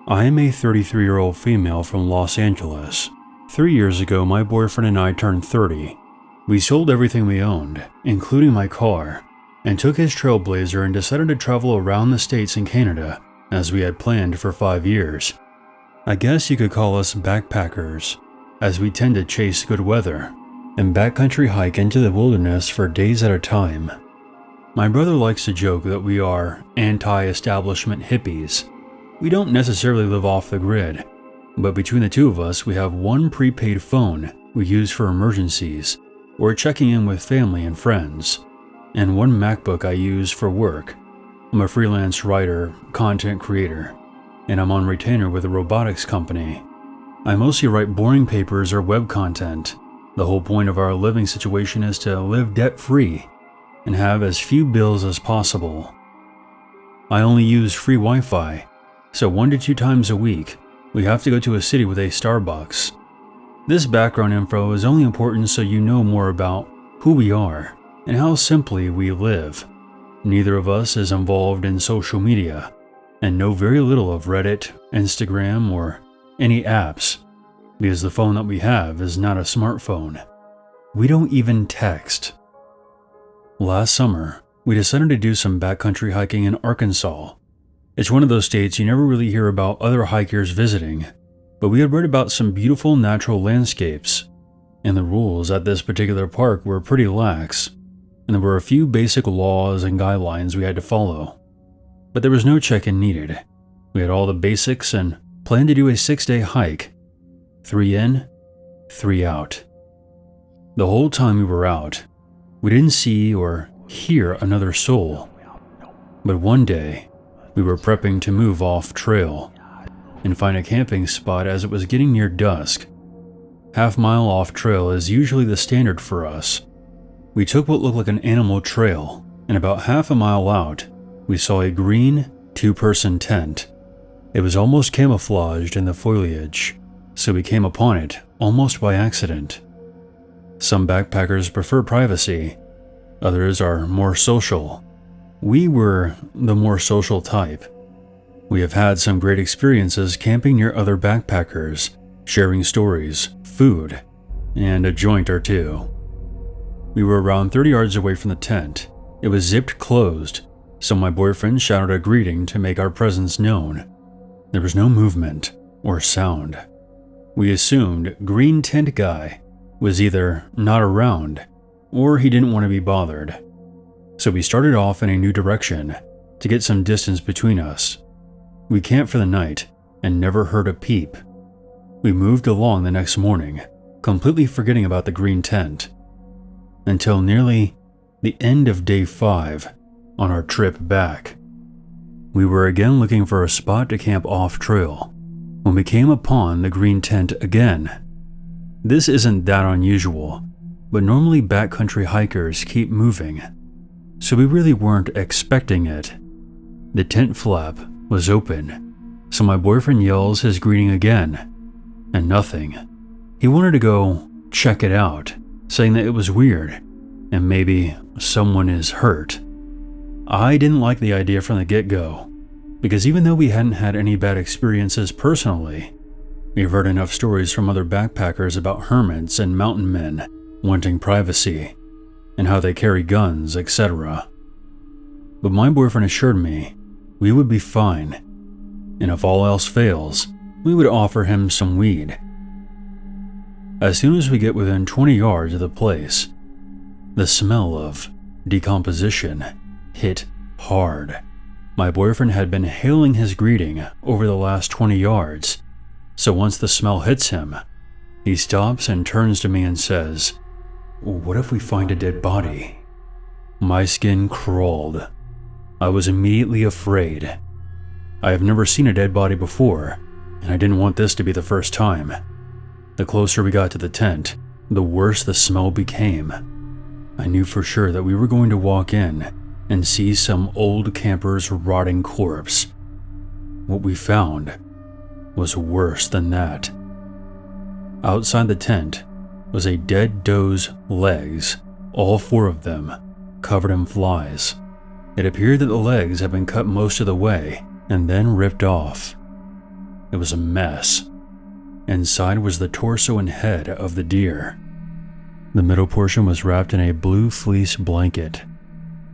I am a 33-year-old female from Los Angeles. 3 years ago, my boyfriend and I turned 30. We sold everything we owned, including my car, and took his Trailblazer and decided to travel around the States and Canada, as we had planned for 5 years. I guess you could call us backpackers, as we tend to chase good weather and backcountry hike into the wilderness for days at a time. My brother likes to joke that we are anti-establishment hippies. We don't necessarily live off the grid, but between the two of us, we have one prepaid phone we use for emergencies or checking in with family and friends, and one MacBook I use for work. I'm a freelance writer, content creator, and I'm on retainer with a robotics company. I mostly write boring papers or web content. The whole point of our living situation is to live debt-free and have as few bills as possible. I only use free Wi-Fi, so 1 to 2 times a week, we have to go to a city with a Starbucks. This background info is only important so you know more about who we are and how simply we live. Neither of us is involved in social media and know very little of Reddit, Instagram, or any apps because the phone that we have is not a smartphone. We don't even text. Last summer, we decided to do some backcountry hiking in Arkansas. It's one of those states you never really hear about other hikers visiting, but we had read about some beautiful natural landscapes, and the rules at this particular park were pretty lax, and there were a few basic laws and guidelines we had to follow. But there was no check-in needed. We had all the basics and planned to do a 6-day hike, 3 in, 3 out. The whole time we were out, we didn't see or hear another soul. But one day, we were prepping to move off trail and find a camping spot as it was getting near dusk. Half-mile off trail is usually the standard for us. We took what looked like an animal trail, and about half a mile out, we saw a green 2-person tent. It was almost camouflaged in the foliage, so we came upon it almost by accident. Some backpackers prefer privacy, others are more social. We were the more social type. We have had some great experiences camping near other backpackers, sharing stories, food, and a joint or two. We were around 30 yards away from the tent. It was zipped closed, so my boyfriend shouted a greeting to make our presence known. There was no movement or sound. We assumed Green Tent Guy was either not around or he didn't want to be bothered. So we started off in a new direction to get some distance between us. We camped for the night and never heard a peep. We moved along the next morning, completely forgetting about the green tent, until nearly the end of day 5 on our trip back. We were again looking for a spot to camp off trail when we came upon the green tent again. This isn't that unusual, but normally backcountry hikers keep moving, so we really weren't expecting it. The tent flap was open, so my boyfriend yells his greeting again, and nothing. He wanted to go check it out, saying that it was weird, and maybe someone is hurt. I didn't like the idea from the get-go, because even though we hadn't had any bad experiences personally, we've heard enough stories from other backpackers about hermits and mountain men wanting privacy, and how they carry guns, etc. But my boyfriend assured me we would be fine, and if all else fails, we would offer him some weed. As soon as we get within 20 yards of the place, the smell of decomposition hit hard. My boyfriend had been hailing his greeting over the last 20 yards, so once the smell hits him, he stops and turns to me and says, "What if we find a dead body?" My skin crawled. I was immediately afraid. I have never seen a dead body before, and I didn't want this to be the first time. The closer we got to the tent, the worse the smell became. I knew for sure that we were going to walk in and see some old camper's rotting corpse. What we found was worse than that. Outside the tent was a dead doe's legs, all 4 of them, covered in flies. It appeared that the legs had been cut most of the way and then ripped off. It was a mess. Inside was the torso and head of the deer. The middle portion was wrapped in a blue fleece blanket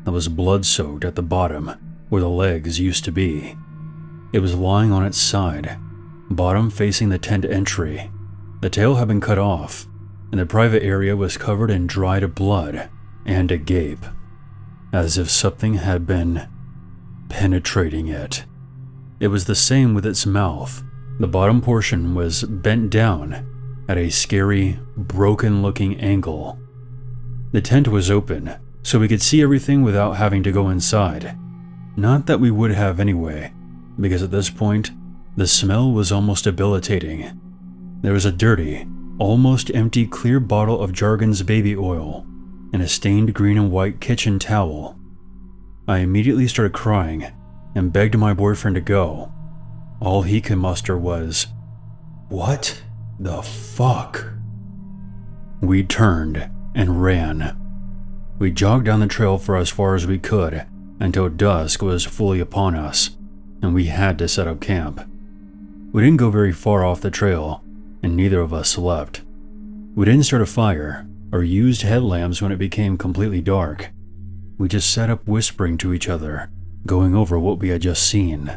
that was blood-soaked at the bottom where the legs used to be. It was lying on its side, bottom facing the tent entry. The tail had been cut off, and the private area was covered in dried blood and a gape, as if something had been penetrating it. It was the same with its mouth. The bottom portion was bent down at a scary, broken-looking angle. The tent was open, so we could see everything without having to go inside. Not that we would have anyway, because at this point, the smell was almost debilitating. There was a dirty, almost empty clear bottle of Jargon's baby oil and a stained green and white kitchen towel. I immediately started crying and begged my boyfriend to go. All he could muster was, "What the fuck?" We turned and ran. We jogged down the trail for as far as we could until dusk was fully upon us, and we had to set up camp. We didn't go very far off the trail, and neither of us slept. We didn't start a fire or used headlamps when it became completely dark. We just sat up whispering to each other, going over what we had just seen.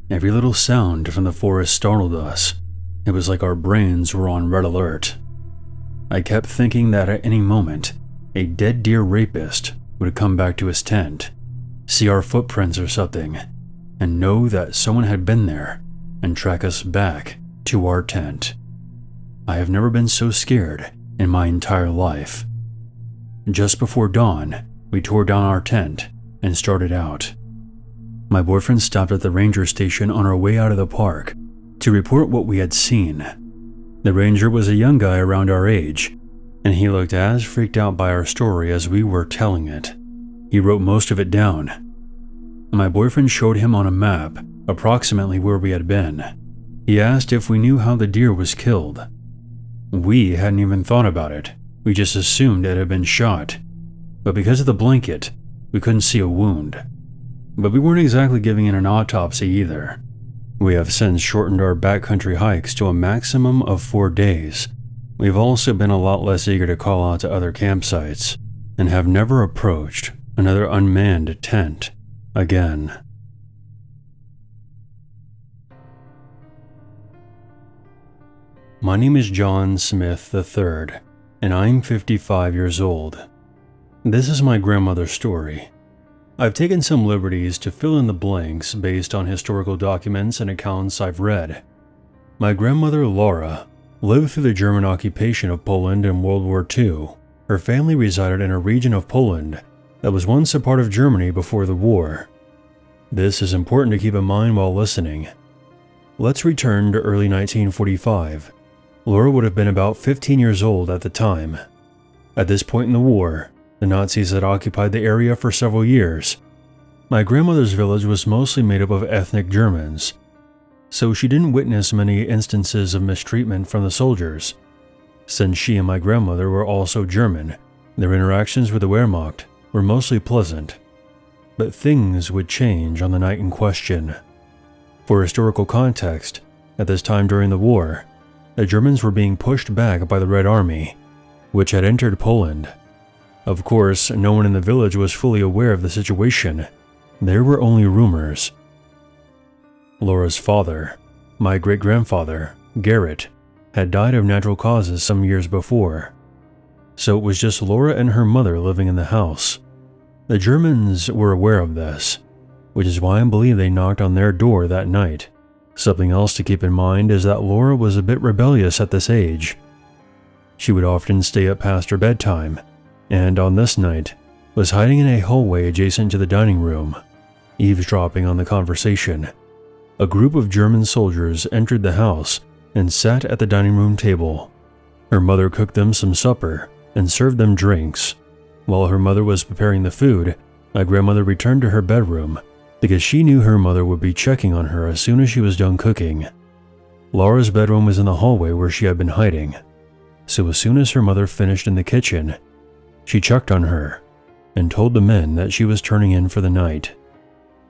Every little sound from the forest startled us. It was like our brains were on red alert. I kept thinking that at any moment, a dead deer rapist would come back to his tent, see our footprints or something, and know that someone had been there and track us back to our tent. I have never been so scared in my entire life. Just before dawn, we tore down our tent and started out. My boyfriend stopped at the ranger station on our way out of the park to report what we had seen. The ranger was a young guy around our age, and he looked as freaked out by our story as we were telling it. He wrote most of it down. My boyfriend showed him on a map approximately where we had been. He asked if we knew how the deer was killed. We hadn't even thought about it. We just assumed it had been shot. But because of the blanket, we couldn't see a wound. But we weren't exactly giving it an autopsy either. We have since shortened our backcountry hikes to a maximum of 4 days. We've also been a lot less eager to call out to other campsites, and have never approached another unmanned tent again. My name is John Smith III, and I'm 55 years old. This is my grandmother's story. I've taken some liberties to fill in the blanks based on historical documents and accounts I've read. My grandmother, Laura, lived through the German occupation of Poland in World War II. Her family resided in a region of Poland that was once a part of Germany before the war. This is important to keep in mind while listening. Let's return to early 1945. Laura would have been about 15 years old at the time. At this point in the war, the Nazis had occupied the area for several years. My grandmother's village was mostly made up of ethnic Germans, so she didn't witness many instances of mistreatment from the soldiers. Since she and my grandmother were also German, their interactions with the Wehrmacht were mostly pleasant. But things would change on the night in question. For historical context, at this time during the war, the Germans were being pushed back by the Red Army, which had entered Poland. Of course, no one in the village was fully aware of the situation. There were only rumors. Laura's father, my great-grandfather, Garrett, had died of natural causes some years before, so it was just Laura and her mother living in the house. The Germans were aware of this, which is why I believe they knocked on their door that night. Something else to keep in mind is that Laura was a bit rebellious at this age. She would often stay up past her bedtime, and on this night, was hiding in a hallway adjacent to the dining room, eavesdropping on the conversation. A group of German soldiers entered the house and sat at the dining room table. Her mother cooked them some supper and served them drinks. While her mother was preparing the food, my grandmother returned to her bedroom because she knew her mother would be checking on her as soon as she was done cooking. Laura's bedroom was in the hallway where she had been hiding, so as soon as her mother finished in the kitchen, she checked on her and told the men that she was turning in for the night.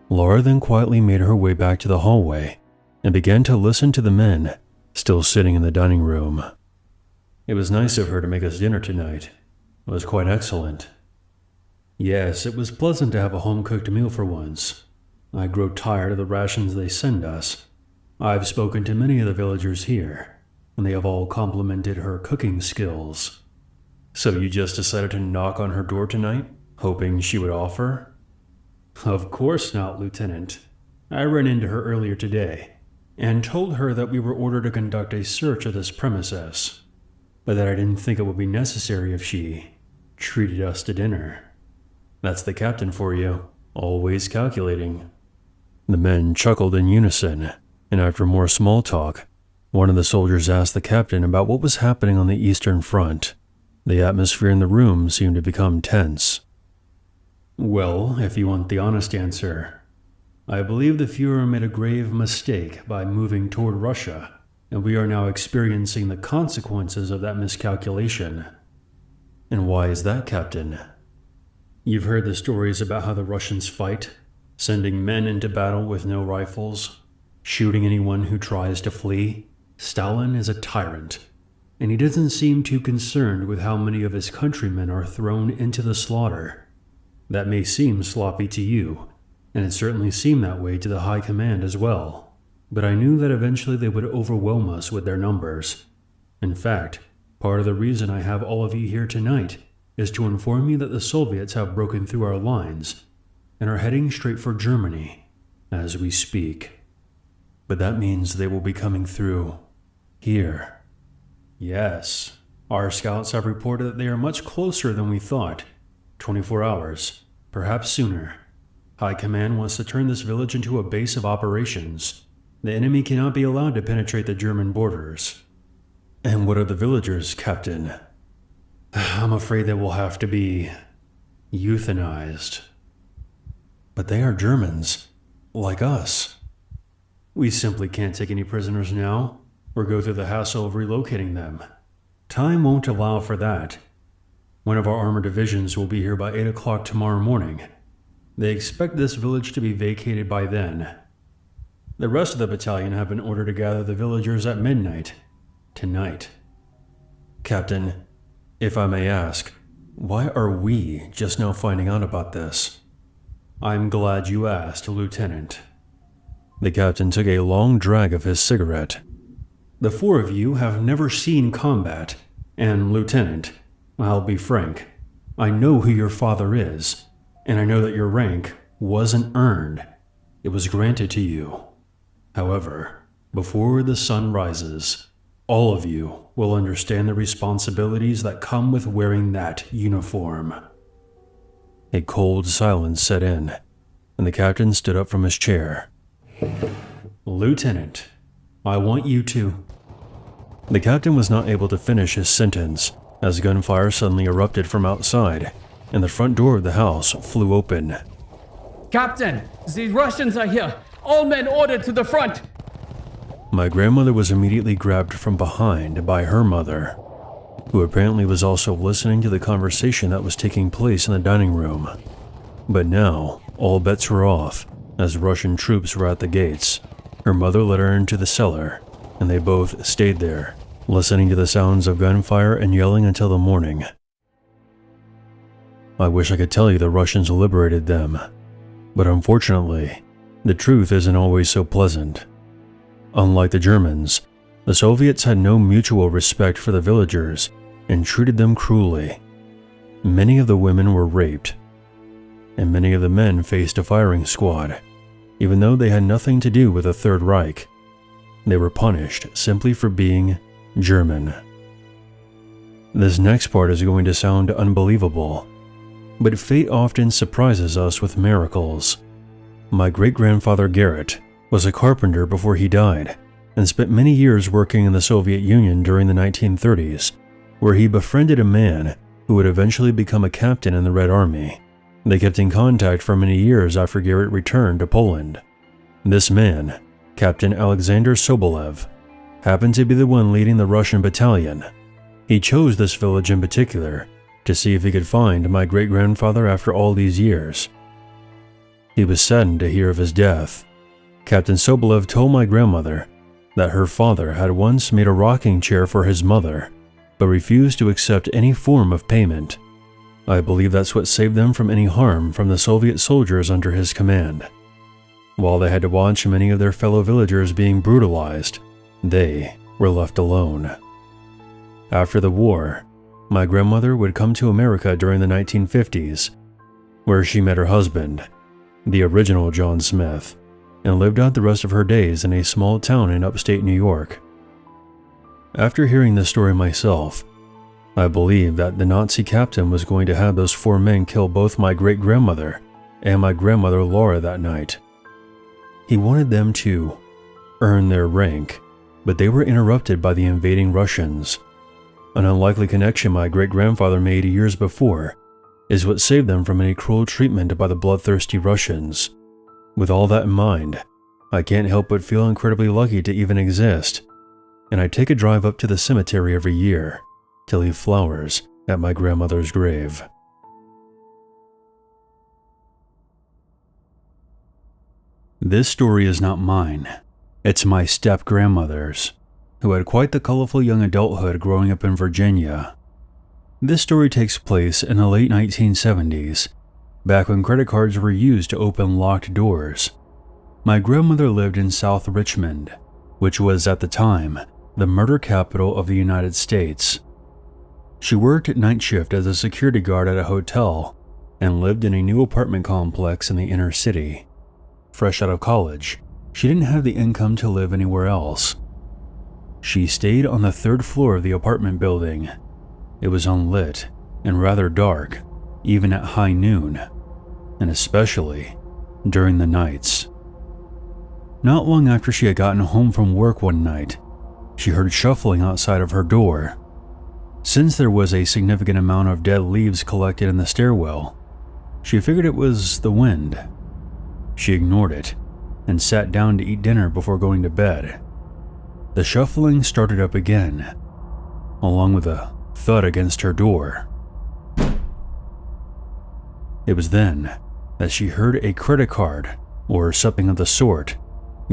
Laura then quietly made her way back to the hallway and began to listen to the men still sitting in the dining room. "It was nice of her to make us dinner tonight. It was quite excellent." "Yes, it was pleasant to have a home-cooked meal for once. I grow tired of the rations they send us. I've spoken to many of the villagers here, and they have all complimented her cooking skills." "So you just decided to knock on her door tonight, hoping she would offer?" "Of course not, Lieutenant. I ran into her earlier today, and told her that we were ordered to conduct a search of this premises, but that I didn't think it would be necessary if she treated us to dinner." "That's the captain for you, always calculating." The men chuckled in unison, and after more small talk, one of the soldiers asked the captain about what was happening on the Eastern Front. The atmosphere in the room seemed to become tense. "Well, if you want the honest answer, I believe the Fuhrer made a grave mistake by moving toward Russia, and we are now experiencing the consequences of that miscalculation." "And why is that, Captain?" "You've heard the stories about how the Russians fight, sending men into battle with no rifles, shooting anyone who tries to flee. Stalin is a tyrant, and he doesn't seem too concerned with how many of his countrymen are thrown into the slaughter. That may seem sloppy to you, and it certainly seemed that way to the High Command as well, but I knew that eventually they would overwhelm us with their numbers. In fact, part of the reason I have all of you here tonight is to inform you that the Soviets have broken through our lines and are heading straight for Germany as we speak." "But that means they will be coming through here." "Yes. Our scouts have reported that they are much closer than we thought. 24 hours, perhaps sooner. High Command wants to turn this village into a base of operations. The enemy cannot be allowed to penetrate the German borders." "And what are the villagers, Captain?" "I'm afraid they will have to be euthanized." "But they are Germans, like us." "We simply can't take any prisoners now, or go through the hassle of relocating them. Time won't allow for that. One of our armored divisions will be here by 8 o'clock tomorrow morning. They expect this village to be vacated by then. The rest of the battalion have been ordered to gather the villagers at midnight tonight." "Captain, if I may ask, why are we just now finding out about this?" "I'm glad you asked, Lieutenant." The captain took a long drag of his cigarette. "The four of you have never seen combat, and Lieutenant, I'll be frank, I know who your father is, and I know that your rank wasn't earned. It was granted to you. However, before the sun rises, all of you will understand the responsibilities that come with wearing that uniform." A cold silence set in, and the captain stood up from his chair. "Lieutenant, I want you to—" The captain was not able to finish his sentence, as gunfire suddenly erupted from outside, and the front door of the house flew open. "Captain, the Russians are here! All men ordered to the front!" My grandmother was immediately grabbed from behind by her mother, who apparently was also listening to the conversation that was taking place in the dining room. But now, all bets were off, as Russian troops were at the gates. Her mother led her into the cellar, and they both stayed there, listening to the sounds of gunfire and yelling until the morning. I wish I could tell you the Russians liberated them, but unfortunately, the truth isn't always so pleasant. Unlike the Germans, the Soviets had no mutual respect for the villagers and treated them cruelly. Many of the women were raped, and many of the men faced a firing squad, even though they had nothing to do with the Third Reich. They were punished simply for being German. This next part is going to sound unbelievable, but fate often surprises us with miracles. My great-grandfather Garrett was a carpenter before he died, and spent many years working in the Soviet Union during the 1930s, where he befriended a man who would eventually become a captain in the Red Army. They kept in contact for many years after Garrett returned to Poland. This man, Captain Alexander Sobolev, happened to be the one leading the Russian battalion. He chose this village in particular to see if he could find my great-grandfather after all these years. He was saddened to hear of his death, Captain Sobolev told my grandmother that her father had once made a rocking chair for his mother, but refused to accept any form of payment. I believe that's what saved them from any harm from the Soviet soldiers under his command. While they had to watch many of their fellow villagers being brutalized, they were left alone. After the war, my grandmother would come to America during the 1950s, where she met her husband, the original John Smith, and lived out the rest of her days in a small town in upstate New York. After hearing this story myself, I believe that the Nazi captain was going to have those 4 men kill both my great-grandmother and my grandmother Laura that night. He wanted them to earn their rank, but they were interrupted by the invading Russians. An unlikely connection my great-grandfather made years before is what saved them from any cruel treatment by the bloodthirsty Russians. With all that in mind, I can't help but feel incredibly lucky to even exist, and I take a drive up to the cemetery every year to leave flowers at my grandmother's grave. This story is not mine. It's my step-grandmother's, who had quite the colorful young adulthood growing up in Virginia. This story takes place in the late 1970s, back when credit cards were used to open locked doors. My grandmother lived in South Richmond, which was at the time the murder capital of the United States. She worked at night shift as a security guard at a hotel and lived in a new apartment complex in the inner city. Fresh out of college, she didn't have the income to live anywhere else. She stayed on the 3rd floor of the apartment building. It was unlit and rather dark, even at high noon, and especially during the nights. Not long after she had gotten home from work one night, she heard shuffling outside of her door. Since there was a significant amount of dead leaves collected in the stairwell, she figured it was the wind. She ignored it and sat down to eat dinner before going to bed. The shuffling started up again, along with a thud against her door. It was then that she heard a credit card, or something of the sort,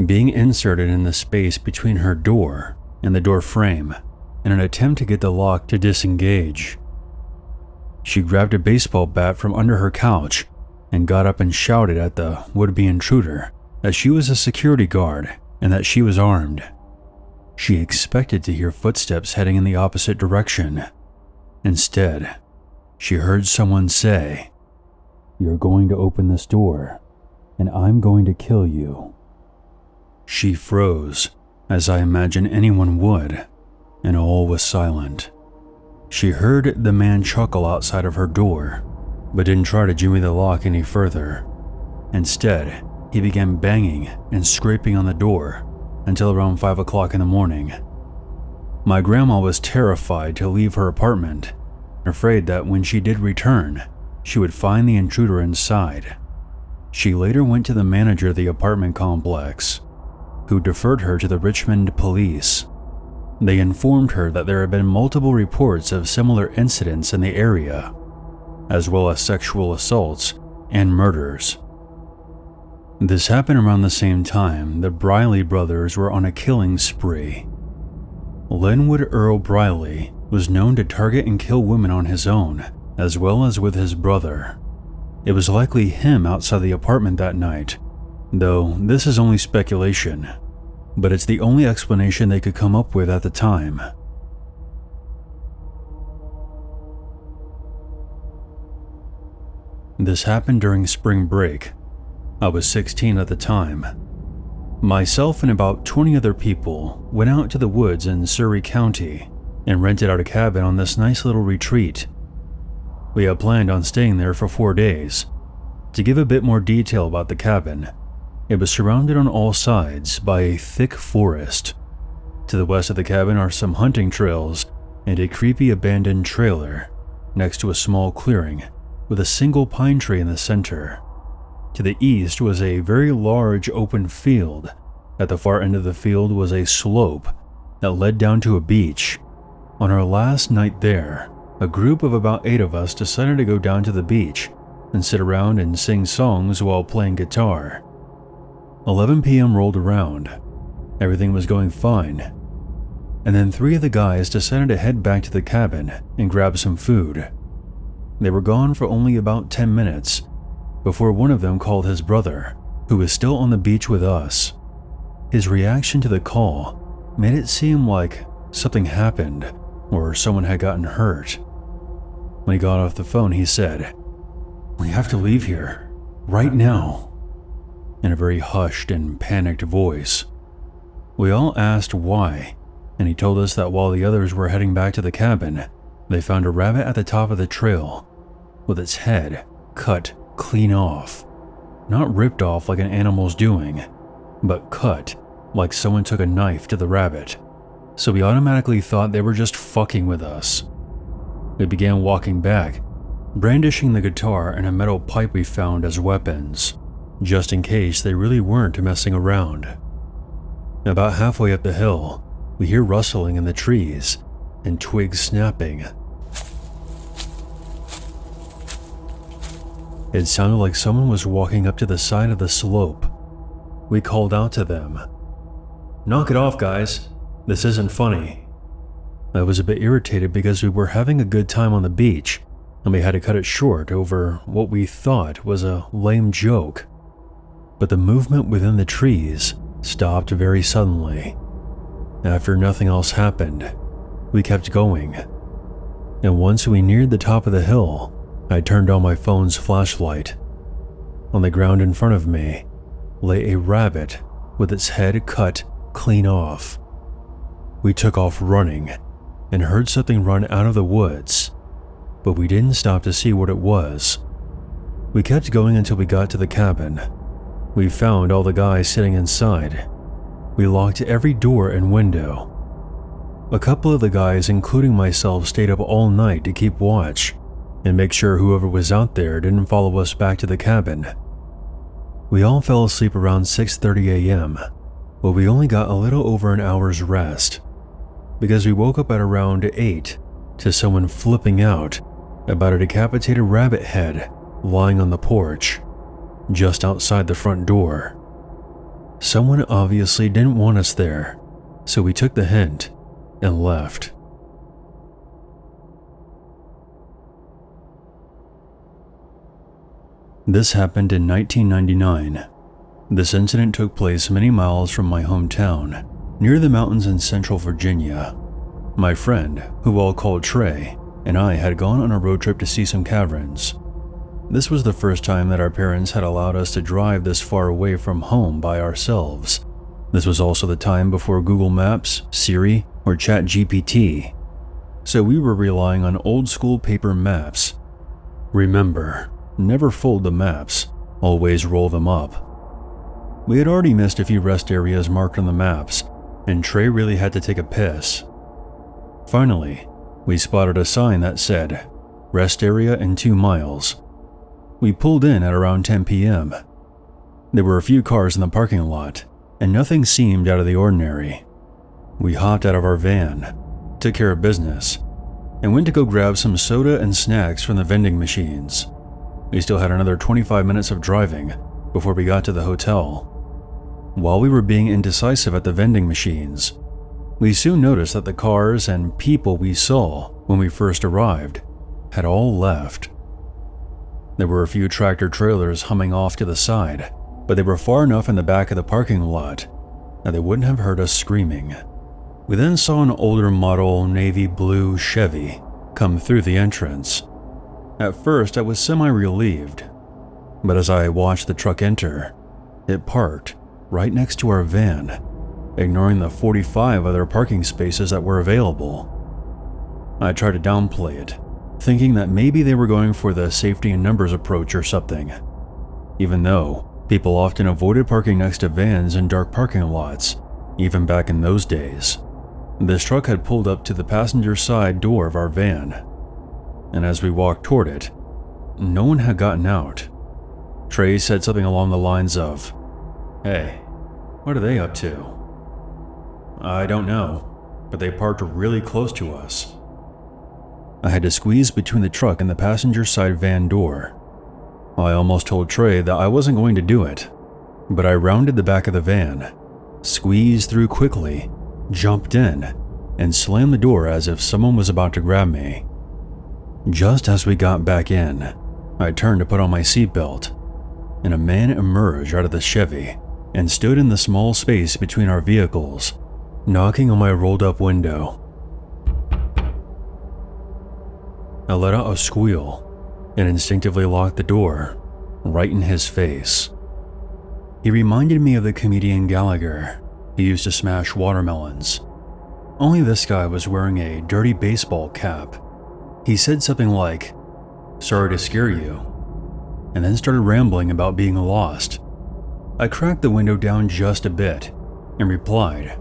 being inserted in the space between her door and the door frame in an attempt to get the lock to disengage. She grabbed a baseball bat from under her couch and got up and shouted at the would-be intruder that she was a security guard and that she was armed. She expected to hear footsteps heading in the opposite direction. Instead, she heard someone say, "You're going to open this door, and I'm going to kill you." She froze, as I imagine anyone would, and all was silent. She heard the man chuckle outside of her door, but didn't try to jimmy the lock any further. Instead, he began banging and scraping on the door until around 5 o'clock in the morning. My grandma was terrified to leave her apartment, afraid that when she did return, she would find the intruder inside. She later went to the manager of the apartment complex, who deferred her to the Richmond police. They informed her that there had been multiple reports of similar incidents in the area, as well as sexual assaults and murders. This happened around the same time the Briley brothers were on a killing spree. Linwood Earl Briley was known to target and kill women on his own, as well as with his brother. It was likely him outside the apartment that night, though this is only speculation, but it's the only explanation they could come up with at the time. This happened during spring break. I was 16 at the time. Myself and about 20 other people went out to the woods in Surrey County and rented out a cabin on this nice little retreat. We had planned on staying there for 4 days. To give a bit more detail about the cabin, it was surrounded on all sides by a thick forest. To the west of the cabin are some hunting trails and a creepy abandoned trailer next to a small clearing with a single pine tree in the center. To the east was a very large open field. At the far end of the field was a slope that led down to a beach. On our last night there, a group of about 8 of us decided to go down to the beach and sit around and sing songs while playing guitar. 11 p.m. rolled around. Everything was going fine. And then 3 of the guys decided to head back to the cabin and grab some food. They were gone for only about 10 minutes before one of them called his brother, who was still on the beach with us. His reaction to the call made it seem like something happened or someone had gotten hurt. When he got off the phone, he said, "We have to leave here, right now," in a very hushed and panicked voice. We all asked why, and he told us that while the others were heading back to the cabin, they found a rabbit at the top of the trail with its head cut clean off. Not ripped off like an animal's doing, but cut like someone took a knife to the rabbit. So we automatically thought they were just fucking with us. We began walking back, brandishing the guitar and a metal pipe we found as weapons, just in case they really weren't messing around. About halfway up the hill, we hear rustling in the trees and twigs snapping. It sounded like someone was walking up to the side of the slope. We called out to them, "Knock it off, guys. This isn't funny." I was a bit irritated because we were having a good time on the beach, and we had to cut it short over what we thought was a lame joke. But the movement within the trees stopped very suddenly. After nothing else happened, we kept going. And once we neared the top of the hill, I turned on my phone's flashlight. On the ground in front of me lay a rabbit with its head cut clean off. We took off running and heard something run out of the woods, but we didn't stop to see what it was. We kept going until we got to the cabin. We found all the guys sitting inside. We locked every door and window. A couple of the guys, including myself, stayed up all night to keep watch and make sure whoever was out there didn't follow us back to the cabin. We all fell asleep around 6:30 a.m., but we only got a little over an hour's rest, because we woke up at around 8 to someone flipping out about a decapitated rabbit head lying on the porch, just outside the front door. Someone obviously didn't want us there, so we took the hint and left. This happened in 1999. This incident took place many miles from my hometown, near the mountains in central Virginia. My friend, who I'll call Trey, and I had gone on a road trip to see some caverns. This was the first time that our parents had allowed us to drive this far away from home by ourselves. This was also the time before Google Maps, Siri, or ChatGPT, so we were relying on old-school paper maps. Remember, never fold the maps, always roll them up. We had already missed a few rest areas marked on the maps, and Trey really had to take a piss. Finally, we spotted a sign that said, "Rest area in 2 miles." We pulled in at around 10 p.m. There were a few cars in the parking lot, and nothing seemed out of the ordinary. We hopped out of our van, took care of business, and went to go grab some soda and snacks from the vending machines. We still had another 25 minutes of driving before we got to the hotel. While we were being indecisive at the vending machines, we soon noticed that the cars and people we saw when we first arrived had all left. There were a few tractor trailers humming off to the side, but they were far enough in the back of the parking lot that they wouldn't have heard us screaming. We then saw an older model navy blue Chevy come through the entrance. At first, I was semi-relieved, but as I watched the truck enter, it parked right next to our van, ignoring the 45 other parking spaces that were available. I tried to downplay it, thinking that maybe they were going for the safety in numbers approach or something, even though people often avoided parking next to vans in dark parking lots, even back in those days. This truck had pulled up to the passenger side door of our van, and as we walked toward it, no one had gotten out. Trey said something along the lines of, "Hey, what are they up to?" "I don't know, but they parked really close to us." I had to squeeze between the truck and the passenger side van door. I almost told Trey that I wasn't going to do it, but I rounded the back of the van, squeezed through quickly, jumped in, and slammed the door as if someone was about to grab me. Just as we got back in, I turned to put on my seatbelt, and a man emerged out of the Chevy and stood in the small space between our vehicles, knocking on my rolled-up window. I let out a squeal and instinctively locked the door right in his face. He reminded me of the comedian Gallagher who used to smash watermelons. Only this guy was wearing a dirty baseball cap. He said something like, "Sorry to scare you," and then started rambling about being lost. I cracked the window down just a bit and replied,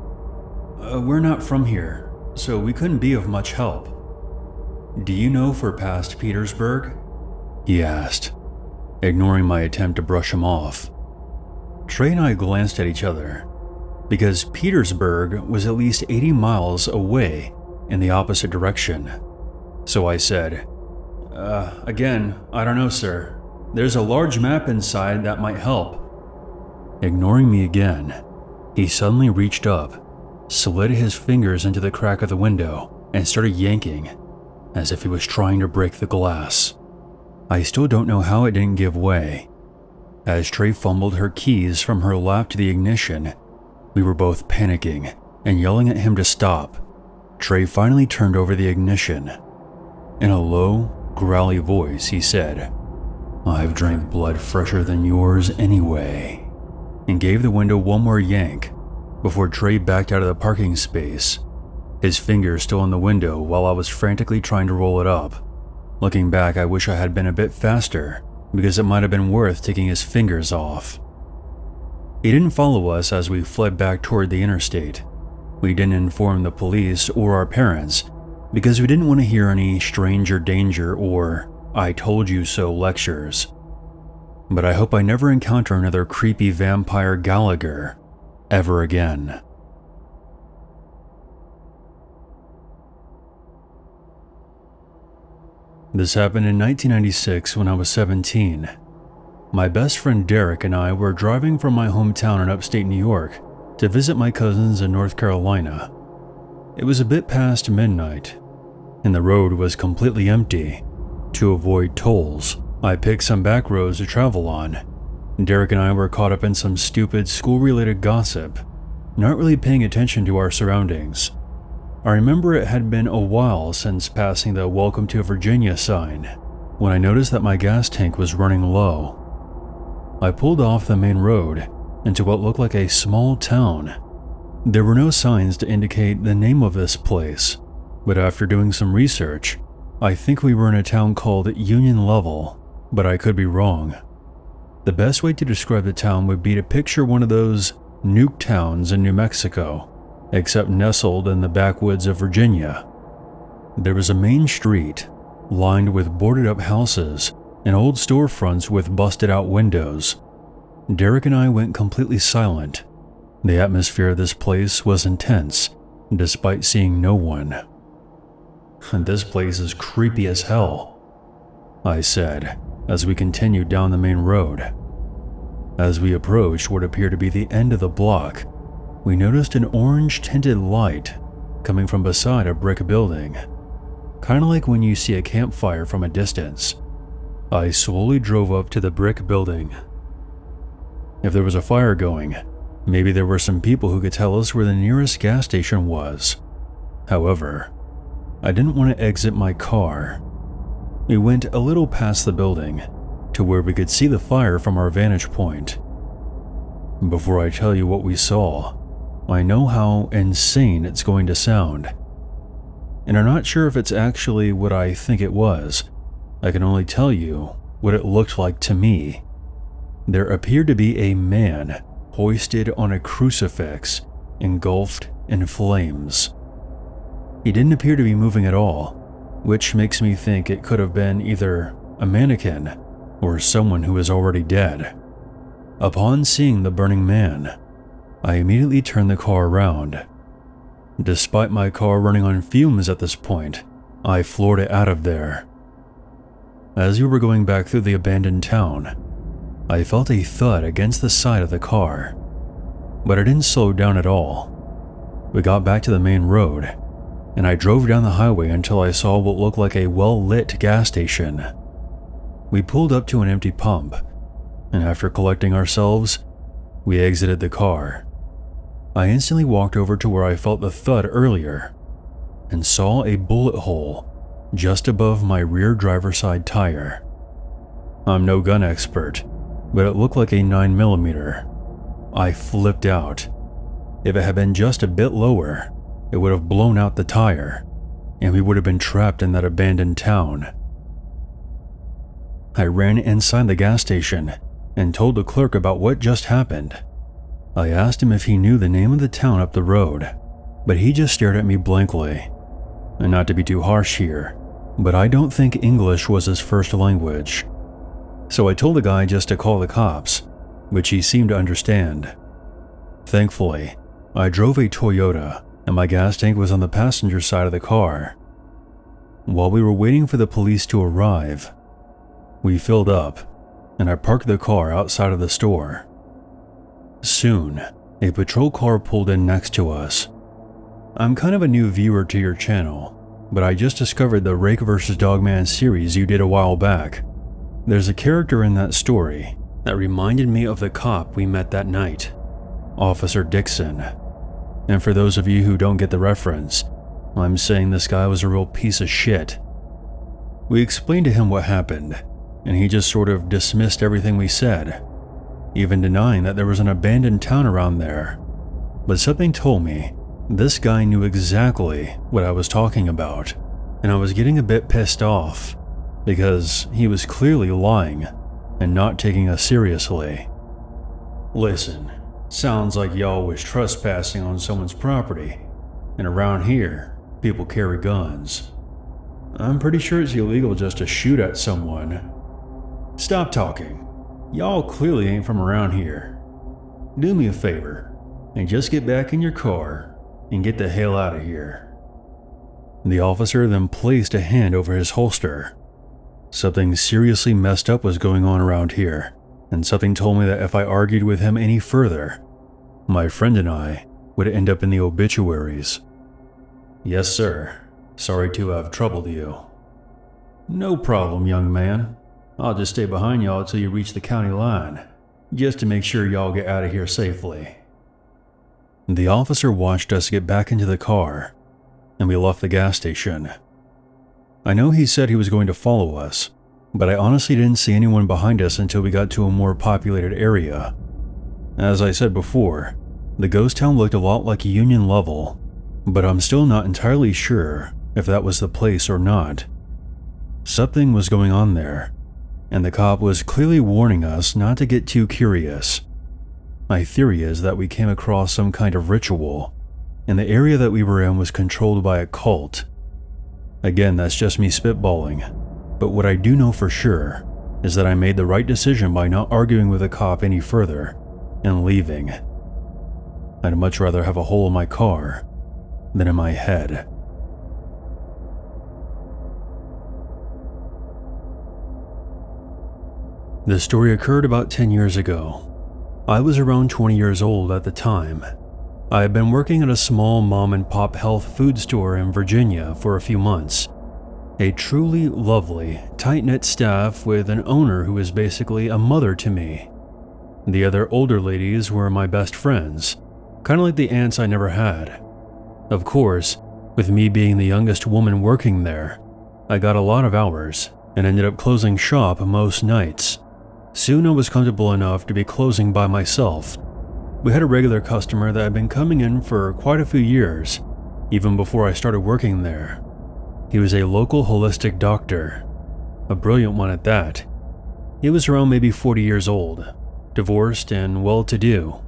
"We're not from here, so we couldn't be of much help." "Do you know if we're past Petersburg?" he asked, ignoring my attempt to brush him off. Trey and I glanced at each other, because Petersburg was at least 80 miles away in the opposite direction. So I said, Again, I don't know, sir. There's a large map inside that might help." Ignoring me again, he suddenly reached up, slid his fingers into the crack of the window, and started yanking, as if he was trying to break the glass. I still don't know how it didn't give way. As Trey fumbled her keys from her lap to the ignition, we were both panicking and yelling at him to stop. Trey finally turned over the ignition. In a low, growly voice, he said, "I've drank blood fresher than yours anyway," and gave the window one more yank before Trey backed out of the parking space, his fingers still on the window while I was frantically trying to roll it up. Looking back, I wish I had been a bit faster, because it might have been worth taking his fingers off. He didn't follow us as we fled back toward the interstate. We didn't inform the police or our parents because we didn't want to hear any stranger danger or "I told you so" lectures. But I hope I never encounter another creepy vampire Gallagher ever again. This happened in 1996 when I was 17. My best friend Derek and I were driving from my hometown in upstate New York to visit my cousins in North Carolina. It was a bit past midnight, and the road was completely empty. To avoid tolls, I picked some back roads to travel on. Derek and I were caught up in some stupid school-related gossip, not really paying attention to our surroundings. I remember it had been a while since passing the "Welcome to Virginia" sign, when I noticed that my gas tank was running low. I pulled off the main road into what looked like a small town. There were no signs to indicate the name of this place, but after doing some research, I think we were in a town called Union Level, but I could be wrong. The best way to describe the town would be to picture one of those nuke towns in New Mexico, except nestled in the backwoods of Virginia. There was a main street lined with boarded up houses and old storefronts with busted out windows. Derek and I went completely silent. The atmosphere of this place was intense, despite seeing no one. "This place is creepy as hell," I said as we continued down the main road. As we approached what appeared to be the end of the block, we noticed an orange-tinted light coming from beside a brick building, kind of like when you see a campfire from a distance. I slowly drove up to the brick building. If there was a fire going, maybe there were some people who could tell us where the nearest gas station was. However, I didn't want to exit my car. We went a little past the building to where we could see the fire from our vantage point. Before I tell you what we saw, I know how insane it's going to sound. And I'm not sure if it's actually what I think it was. I can only tell you what it looked like to me. There appeared to be a man hoisted on a crucifix, engulfed in flames. He didn't appear to be moving at all, which makes me think it could have been either a mannequin or someone who is already dead. Upon seeing the burning man, I immediately turned the car around. Despite my car running on fumes at this point, I floored it out of there. As we were going back through the abandoned town, I felt a thud against the side of the car, but I didn't slow down at all. We got back to the main road, and I drove down the highway until I saw what looked like a well-lit gas station. We pulled up to an empty pump, and after collecting ourselves, we exited the car. I instantly walked over to where I felt the thud earlier, and saw a bullet hole just above my rear driver's side tire. I'm no gun expert, but it looked like a 9mm. I flipped out. If it had been just a bit lower, it would have blown out the tire, and we would have been trapped in that abandoned town. I ran inside the gas station and told the clerk about what just happened. I asked him if he knew the name of the town up the road, but he just stared at me blankly. And not to be too harsh here, but I don't think English was his first language. So I told the guy just to call the cops, which he seemed to understand. Thankfully, I drove a Toyota, and my gas tank was on the passenger side of the car. While we were waiting for the police to arrive, we filled up, and I parked the car outside of the store. Soon, a patrol car pulled in next to us. I'm kind of a new viewer to your channel, but I just discovered the Rake vs. Dogman series you did a while back. There's a character in that story that reminded me of the cop we met that night, Officer Dixon. And for those of you who don't get the reference, I'm saying this guy was a real piece of shit. We explained to him what happened, and he just sort of dismissed everything we said, even denying that there was an abandoned town around there. But something told me this guy knew exactly what I was talking about, and I was getting a bit pissed off, because he was clearly lying and not taking us seriously. Listen, sounds like y'all was trespassing on someone's property, and around here, people carry guns. I'm pretty sure it's illegal just to shoot at someone. Stop talking. Y'all clearly ain't from around here. Do me a favor, and just get back in your car and get the hell out of here. The officer then placed a hand over his holster. Something seriously messed up was going on around here, and something told me that if I argued with him any further, my friend and I would end up in the obituaries. Yes, sir. Sorry to have troubled you. No problem, young man. I'll just stay behind y'all till you reach the county line, just to make sure y'all get out of here safely. The officer watched us get back into the car, and we left the gas station. I know he said he was going to follow us, but I honestly didn't see anyone behind us until we got to a more populated area. As I said before, the ghost town looked a lot like Union Level, but I'm still not entirely sure if that was the place or not. Something was going on there, and the cop was clearly warning us not to get too curious. My theory is that we came across some kind of ritual, and the area that we were in was controlled by a cult. Again, that's just me spitballing, but what I do know for sure is that I made the right decision by not arguing with the cop any further and leaving. I'd much rather have a hole in my car than in my head. This story occurred about 10 years ago. I was around 20 years old at the time. I had been working at a small mom-and-pop health food store in Virginia for a few months. A truly lovely, tight-knit staff with an owner who was basically a mother to me. The other older ladies were my best friends, kind of like the aunts I never had. Of course, with me being the youngest woman working there, I got a lot of hours and ended up closing shop most nights. Soon I was comfortable enough to be closing by myself. We had a regular customer that had been coming in for quite a few years, even before I started working there. He was a local holistic doctor, a brilliant one at that. He was around maybe 40 years old, divorced and well-to-do.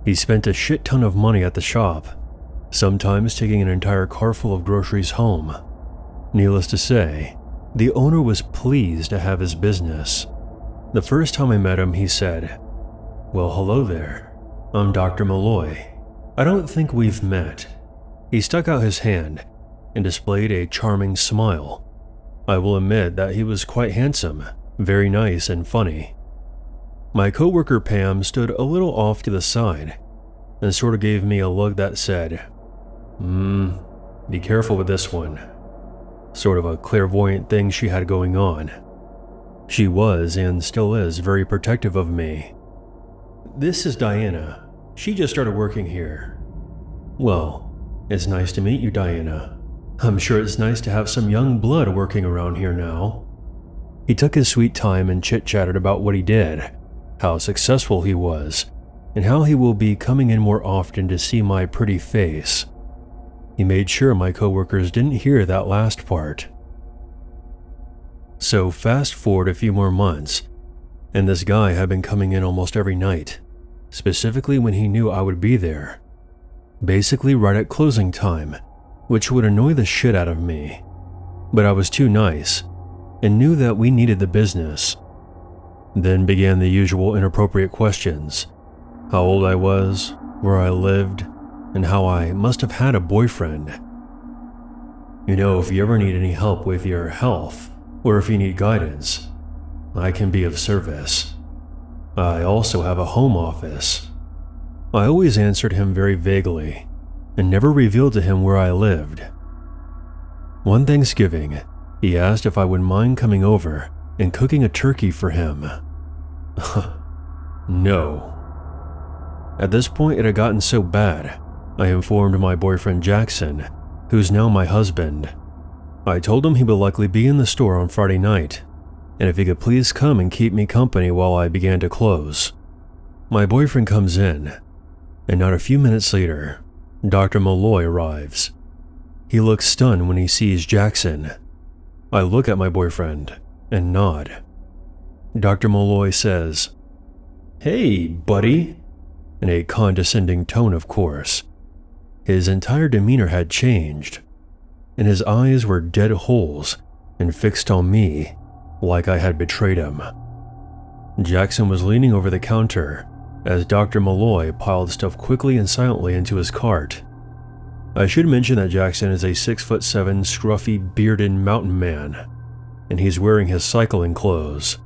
He spent a shit ton of money at the shop, sometimes taking an entire car full of groceries home. Needless to say, the owner was pleased to have his business. The first time I met him, he said, "Well, hello there. I'm Dr. Malloy. I don't think we've met." He stuck out his hand and displayed a charming smile. I will admit that he was quite handsome, very nice and funny. My coworker Pam stood a little off to the side and sort of gave me a look that said, be careful with this one. Sort of a clairvoyant thing she had going on. She was and still is very protective of me. This is Diana. She just started working here. Well, it's nice to meet you, Diana. I'm sure it's nice to have some young blood working around here now. He took his sweet time and chit-chatted about what he did, how successful he was, and how he will be coming in more often to see my pretty face. He made sure my coworkers didn't hear that last part. So fast forward a few more months, and this guy had been coming in almost every night, specifically when he knew I would be there. Basically right at closing time, which would annoy the shit out of me. But I was too nice, and knew that we needed the business. Then began the usual inappropriate questions. How old I was, where I lived, and how I must have had a boyfriend. You know, if you ever need any help with your health, or if you need guidance, I can be of service. I also have a home office. I always answered him very vaguely, and never revealed to him where I lived. One Thanksgiving, he asked if I would mind coming over and cooking a turkey for him. No. At this point, it had gotten so bad, I informed my boyfriend Jackson, who's now my husband. I told him he would likely be in the store on Friday night, and if he could please come and keep me company while I began to close. My boyfriend comes in, and not a few minutes later, Dr. Malloy arrives. He looks stunned when he sees Jackson. I look at my boyfriend and nod. Dr. Malloy says, "Hey, buddy," in a condescending tone, of course. His entire demeanor had changed, and his eyes were dead holes and fixed on me like I had betrayed him. Jackson was leaning over the counter as Dr. Malloy piled stuff quickly and silently into his cart. I should mention that Jackson is a 6'7", scruffy, bearded mountain man, and he's wearing his cycling clothes.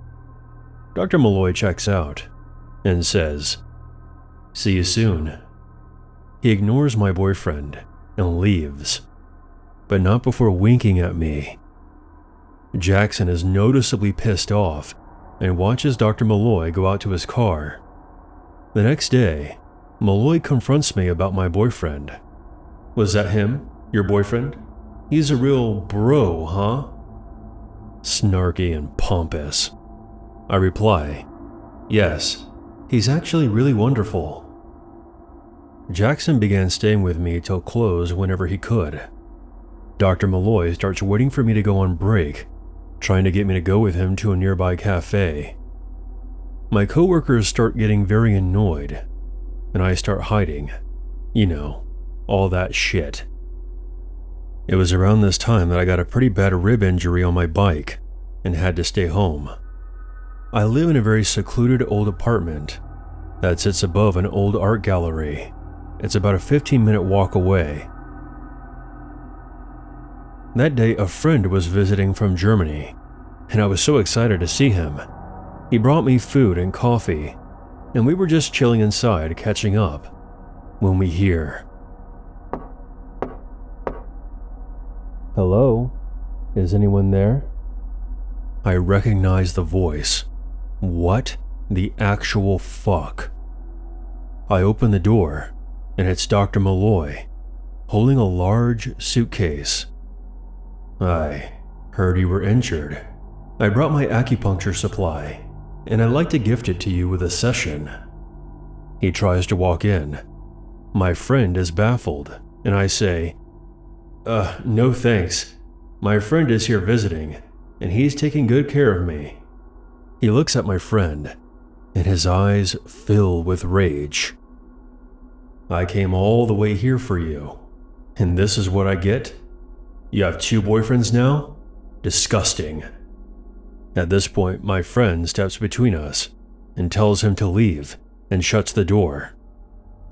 Dr. Malloy checks out and says, "See you soon." He ignores my boyfriend and leaves, but not before winking at me. Jackson is noticeably pissed off and watches Dr. Malloy go out to his car. The next day, Malloy confronts me about my boyfriend. "Was that him, your boyfriend? He's a real bro, huh?" Snarky and pompous. I reply, "Yes, he's actually really wonderful." Jackson began staying with me till close whenever he could. Dr. Malloy starts waiting for me to go on break, trying to get me to go with him to a nearby cafe. My coworkers start getting very annoyed, and I start hiding. You know, all that shit. It was around this time that I got a pretty bad rib injury on my bike and had to stay home. I live in a very secluded old apartment that sits above an old art gallery. It's about a 15-minute walk away. That day, a friend was visiting from Germany, and I was so excited to see him. He brought me food and coffee, and we were just chilling inside, catching up, when we hear, "Hello? Is anyone there?" I recognize the voice. What the actual fuck? I open the door, and it's Dr. Malloy, holding a large suitcase. "I heard you were injured. I brought my acupuncture supply, and I'd like to gift it to you with a session." He tries to walk in. My friend is baffled, and I say, No thanks. My friend is here visiting, and he's taking good care of me." He looks at my friend, and his eyes fill with rage. "I came all the way here for you, and this is what I get? You have 2 boyfriends now? Disgusting." At this point, my friend steps between us and tells him to leave and shuts the door.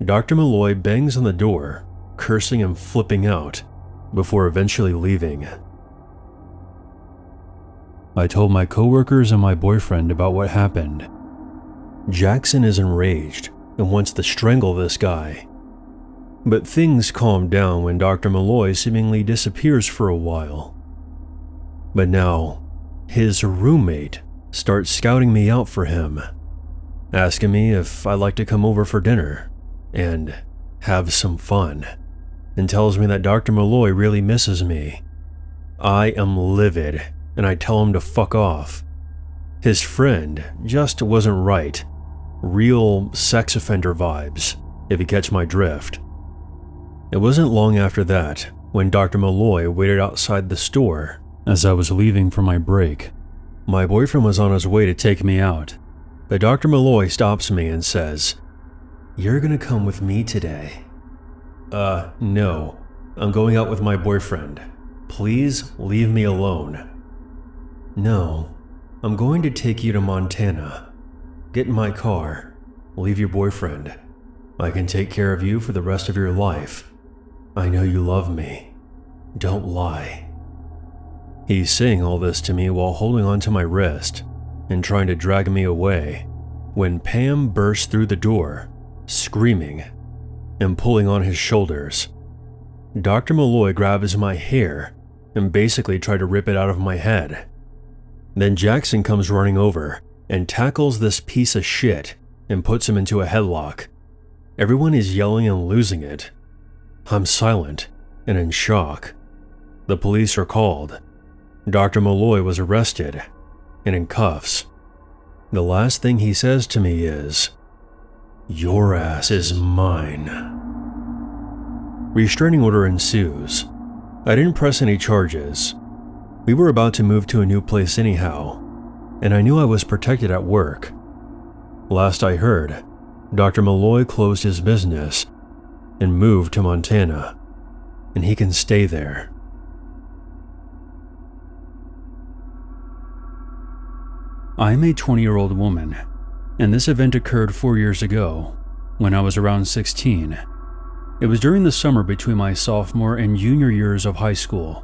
Dr. Malloy bangs on the door, cursing and flipping out, before eventually leaving. I told my coworkers and my boyfriend about what happened. Jackson is enraged and wants to strangle this guy. But things calm down when Dr. Malloy seemingly disappears for a while. But now, his roommate starts scouting me out for him, asking me if I'd like to come over for dinner and have some fun, and tells me that Dr. Malloy really misses me. I am livid, and I tell him to fuck off. His friend just wasn't right. Real sex offender vibes, if you catch my drift. It wasn't long after that when Dr. Malloy waited outside the store as I was leaving for my break. My boyfriend was on his way to take me out, but Dr. Malloy stops me and says, "You're gonna come with me today." No. I'm going out with my boyfriend. Please leave me alone." "No. I'm going to take you to Montana. Get in my car. Leave your boyfriend. I can take care of you for the rest of your life. I know you love me. Don't lie." He's saying all this to me while holding onto my wrist and trying to drag me away when Pam bursts through the door, screaming and pulling on his shoulders. Dr. Malloy grabs my hair and basically tried to rip it out of my head. Then Jackson comes running over and tackles this piece of shit and puts him into a headlock. Everyone is yelling and losing it. I'm silent and in shock. The police are called. Dr. Malloy was arrested and in cuffs. The last thing he says to me is, "Your ass is mine." Restraining order ensues. I didn't press any charges. We were about to move to a new place anyhow, and I knew I was protected at work. Last I heard, Dr. Malloy closed his business and moved to Montana, and he can stay there. I'm a 20-year-old woman, and this event occurred 4 years ago, when I was around 16. It was during the summer between my sophomore and junior years of high school.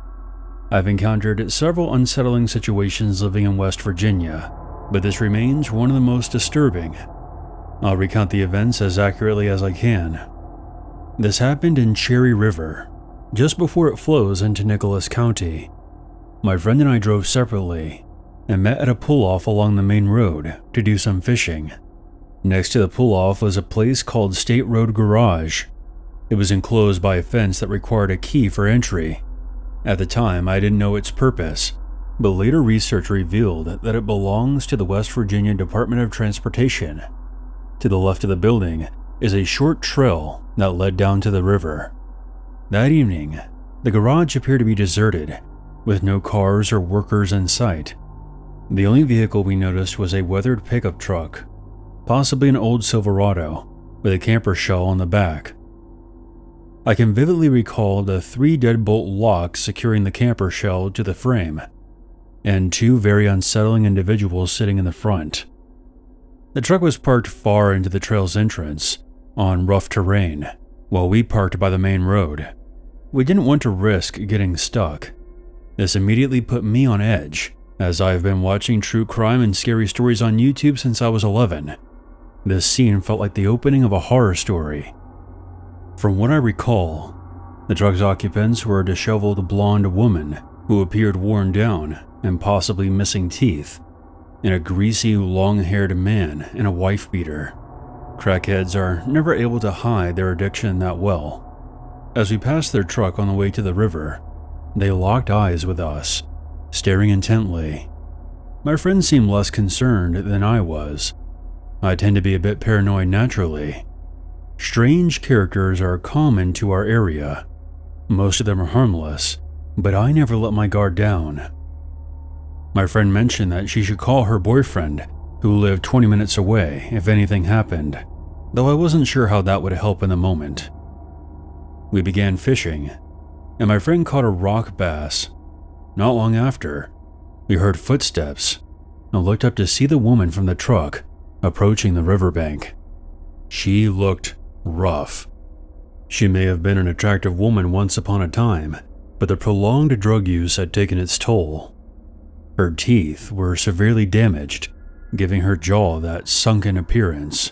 I've encountered several unsettling situations living in West Virginia, but this remains one of the most disturbing. I'll recount the events as accurately as I can. This happened in Cherry River, just before it flows into Nicholas County. My friend and I drove separately and met at a pull-off along the main road to do some fishing. Next to the pull-off was a place called State Road Garage. It was enclosed by a fence that required a key for entry. At the time, I didn't know its purpose, but later research revealed that it belongs to the West Virginia Department of Transportation. To the left of the building is a short trail that led down to the river. That evening, the garage appeared to be deserted, with no cars or workers in sight. The only vehicle we noticed was a weathered pickup truck, possibly an old Silverado, with a camper shell on the back. I can vividly recall the 3 deadbolt locks securing the camper shell to the frame, and 2 very unsettling individuals sitting in the front. The truck was parked far into the trail's entrance, on rough terrain, while we parked by the main road. We didn't want to risk getting stuck. This immediately put me on edge, as I've been watching true crime and scary stories on YouTube since I was 11. This scene felt like the opening of a horror story. From what I recall, the truck's occupants were a disheveled blonde woman who appeared worn down and possibly missing teeth, and a greasy, long-haired man in a wife beater. Crackheads are never able to hide their addiction that well. As we passed their truck on the way to the river, they locked eyes with us, staring intently. My friend seemed less concerned than I was. I tend to be a bit paranoid naturally. Strange characters are common to our area. Most of them are harmless, but I never let my guard down. My friend mentioned that she should call her boyfriend, who lived 20 minutes away, if anything happened, though I wasn't sure how that would help in the moment. We began fishing, and my friend caught a rock bass. Not long after, we heard footsteps and looked up to see the woman from the truck approaching the riverbank. She looked rough. She may have been an attractive woman once upon a time, but the prolonged drug use had taken its toll. Her teeth were severely damaged, giving her jaw that sunken appearance,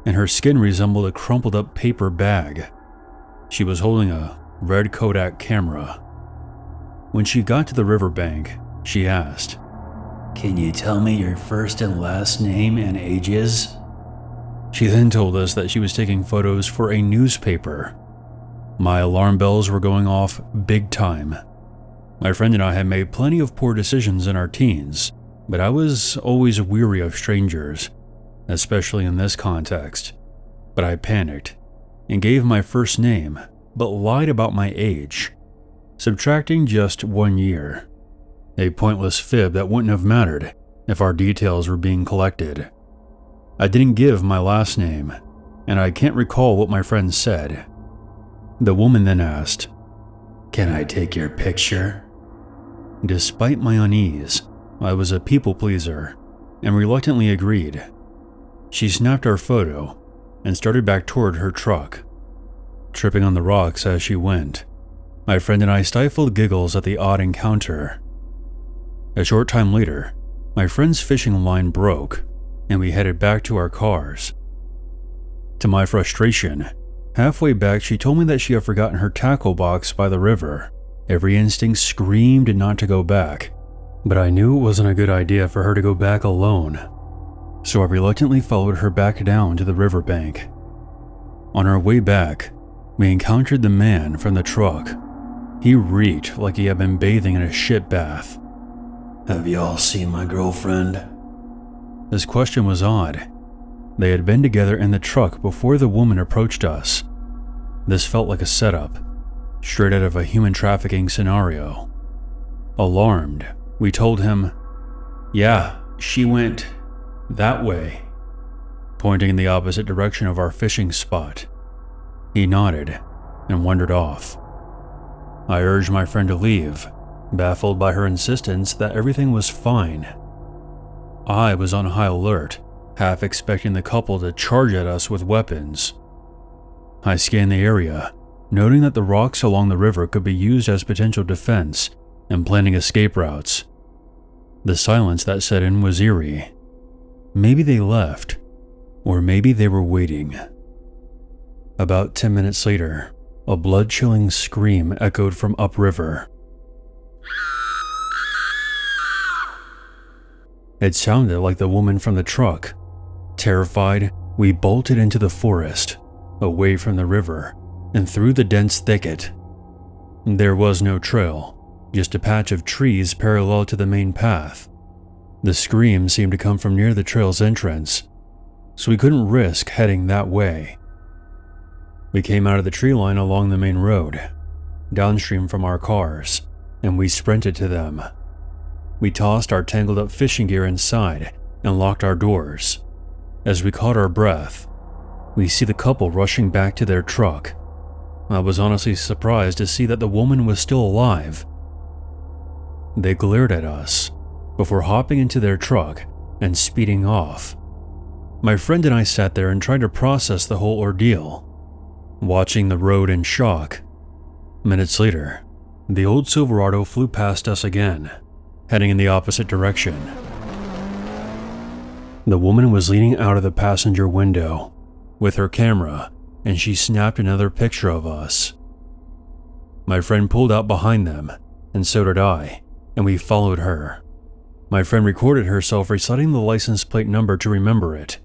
and her skin resembled a crumpled up paper bag. She was holding a red Kodak camera. When she got to the riverbank, she asked, "Can you tell me your first and last name and ages?" She then told us that she was taking photos for a newspaper. My alarm bells were going off big time. My friend and I had made plenty of poor decisions in our teens, but I was always weary of strangers, especially in this context. But I panicked and gave my first name, but lied about my age, subtracting just 1 year. A pointless fib that wouldn't have mattered if our details were being collected. I didn't give my last name, and I can't recall what my friend said. The woman then asked, "Can I take your picture?" Despite my unease, I was a people pleaser and reluctantly agreed. She snapped our photo and started back toward her truck, tripping on the rocks as she went. My friend and I stifled giggles at the odd encounter. A short time later, my friend's fishing line broke, and we headed back to our cars. To my frustration, halfway back she told me that she had forgotten her tackle box by the river. Every instinct screamed not to go back, but I knew it wasn't a good idea for her to go back alone, so I reluctantly followed her back down to the riverbank. On our way back, we encountered the man from the truck. He reeked like he had been bathing in a shit bath. "Have y'all seen my girlfriend?" This question was odd. They had been together in the truck before the woman approached us. This felt like a setup, straight out of a human trafficking scenario. Alarmed, we told him, "Yeah, she went that way," pointing in the opposite direction of our fishing spot. He nodded and wandered off. I urged my friend to leave, baffled by her insistence that everything was fine. I was on high alert, half expecting the couple to charge at us with weapons. I scanned the area, noting that the rocks along the river could be used as potential defense and planning escape routes. The silence that set in was eerie. Maybe they left, or maybe they were waiting. About 10 minutes later, a blood-chilling scream echoed from upriver. It sounded like the woman from the truck. Terrified, we bolted into the forest, away from the river, and through the dense thicket. There was no trail, just a patch of trees parallel to the main path. The scream seemed to come from near the trail's entrance, so we couldn't risk heading that way. We came out of the tree line along the main road, downstream from our cars, and we sprinted to them. We tossed our tangled up fishing gear inside and locked our doors. As we caught our breath, we see the couple rushing back to their truck. I was honestly surprised to see that the woman was still alive. They glared at us before hopping into their truck and speeding off. My friend and I sat there and tried to process the whole ordeal, watching the road in shock. Minutes later, the old Silverado flew past us again, heading in the opposite direction. The woman was leaning out of the passenger window with her camera, and she snapped another picture of us. My friend pulled out behind them, and so did I, and we followed her. My friend recorded herself reciting the license plate number to remember it.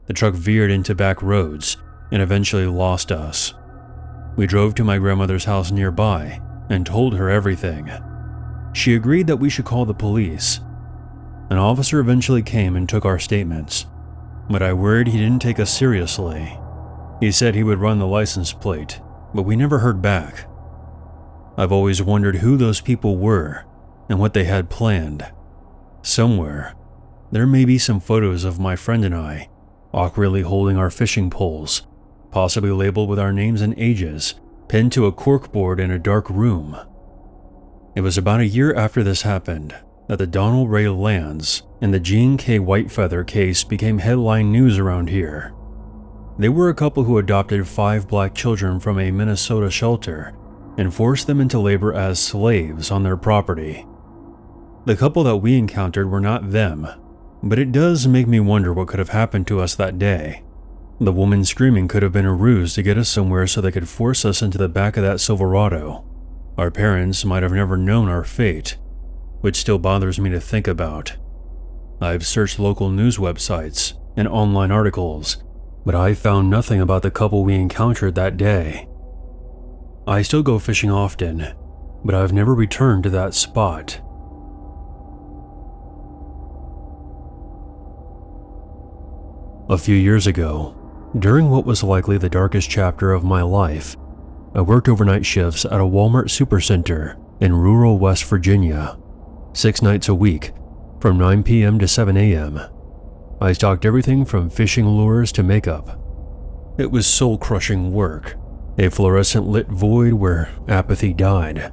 The truck veered into back roads and eventually lost us. We drove to my grandmother's house nearby and told her everything. She agreed that we should call the police. An officer eventually came and took our statements, but I worried he didn't take us seriously. He said he would run the license plate, but we never heard back. I've always wondered who those people were and what they had planned. Somewhere, there may be some photos of my friend and I, awkwardly holding our fishing poles, possibly labeled with our names and ages, pinned to a corkboard in a dark room. It was about a year after this happened that the Donald Ray Lands and the Jean K. Whitefeather case became headline news around here. They were a couple who adopted 5 black children from a Minnesota shelter and forced them into labor as slaves on their property. The couple that we encountered were not them, But it does make me wonder what could have happened to us that day. The woman screaming could have been a ruse to get us somewhere so they could force us into the back of that Silverado. Our parents might have never known our fate, which still bothers me to think about. I've searched local news websites and online articles, but I found nothing about the couple we encountered that day. I still go fishing often, but I've never returned to that spot. A few years ago, during what was likely the darkest chapter of my life, I worked overnight shifts at a Walmart supercenter in rural West Virginia, 6 nights a week, from 9 p.m. to 7 a.m. I stocked everything from fishing lures to makeup. It was soul-crushing work, a fluorescent lit void where apathy died.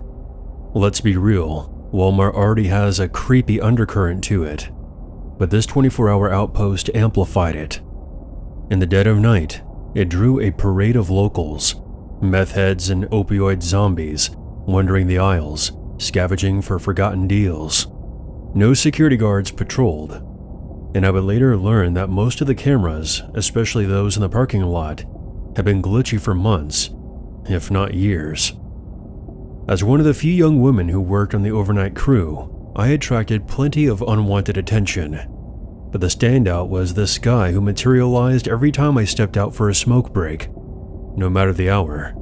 Let's be real, Walmart already has a creepy undercurrent to it, but this 24-hour outpost amplified it. In the dead of night, it drew a parade of locals, meth heads and opioid zombies, wandering the aisles, scavenging for forgotten deals. No security guards patrolled, and I would later learn that most of the cameras, especially those in the parking lot, had been glitchy for months, if not years. As one of the few young women who worked on the overnight crew, I attracted plenty of unwanted attention. But the standout was this guy who materialized every time I stepped out for a smoke break, no matter the hour,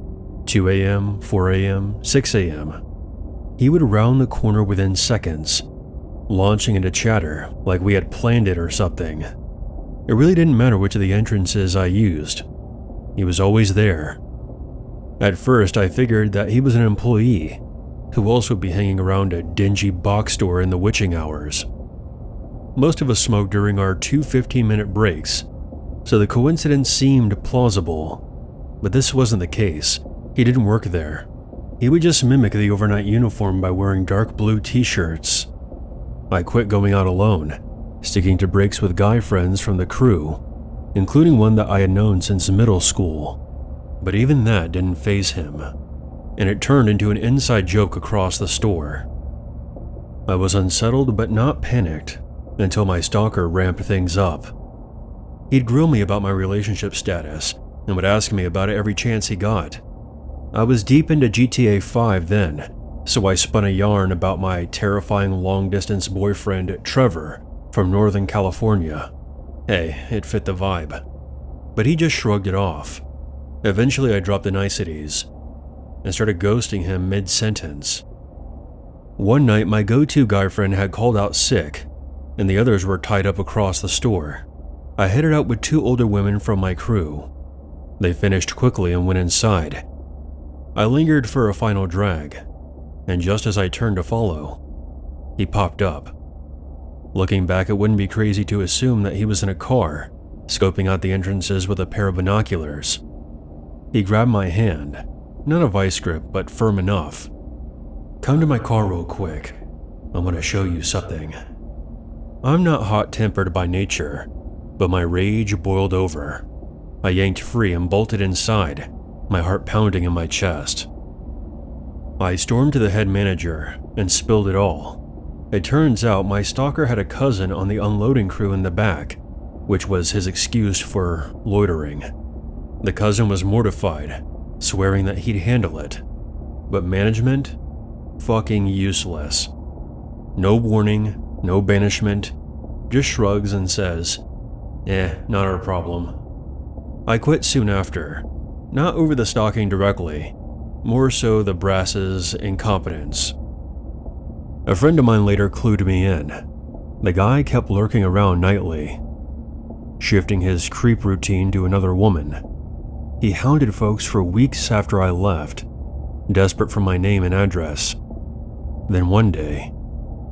2 a.m., 4 a.m., 6 a.m. He would round the corner within seconds, launching into chatter like we had planned it or something. It really didn't matter which of the entrances I used. He was always there. At first, I figured that he was an employee who also would be hanging around a dingy box store in the witching hours. Most of us smoked during our 2 15-minute breaks, so the coincidence seemed plausible. But this wasn't the case. He didn't work there. He would just mimic the overnight uniform by wearing dark blue t-shirts. I quit going out alone, sticking to breaks with guy friends from the crew, including one that I had known since middle school. But even that didn't faze him, and it turned into an inside joke across the store. I was unsettled but not panicked until my stalker ramped things up. He'd grill me about my relationship status and would ask me about it every chance he got. I was deep into GTA 5 then, so I spun a yarn about my terrifying long-distance boyfriend Trevor from Northern California. Hey, it fit the vibe. But he just shrugged it off. Eventually I dropped the niceties and started ghosting him mid-sentence. One night my go-to guy friend had called out sick, and the others were tied up across the store. I headed out with 2 older women from my crew. They finished quickly and went inside. I lingered for a final drag, and just as I turned to follow, he popped up. Looking back, it wouldn't be crazy to assume that he was in a car, scoping out the entrances with a pair of binoculars. He grabbed my hand, not a vice grip, but firm enough. "Come to my car real quick. I want to show you something." I'm not hot-tempered by nature, but my rage boiled over. I yanked free and bolted inside, my heart pounding in my chest. I stormed to the head manager and spilled it all. It turns out my stalker had a cousin on the unloading crew in the back, which was his excuse for loitering. The cousin was mortified, swearing that he'd handle it. But management? Fucking useless. No warning, no banishment, just shrugs and says, not our problem. I quit soon after, not over the stalking directly, more so the brass's incompetence. A friend of mine later clued me in. The guy kept lurking around nightly, shifting his creep routine to another woman. He hounded folks for weeks after I left, desperate for my name and address. Then one day,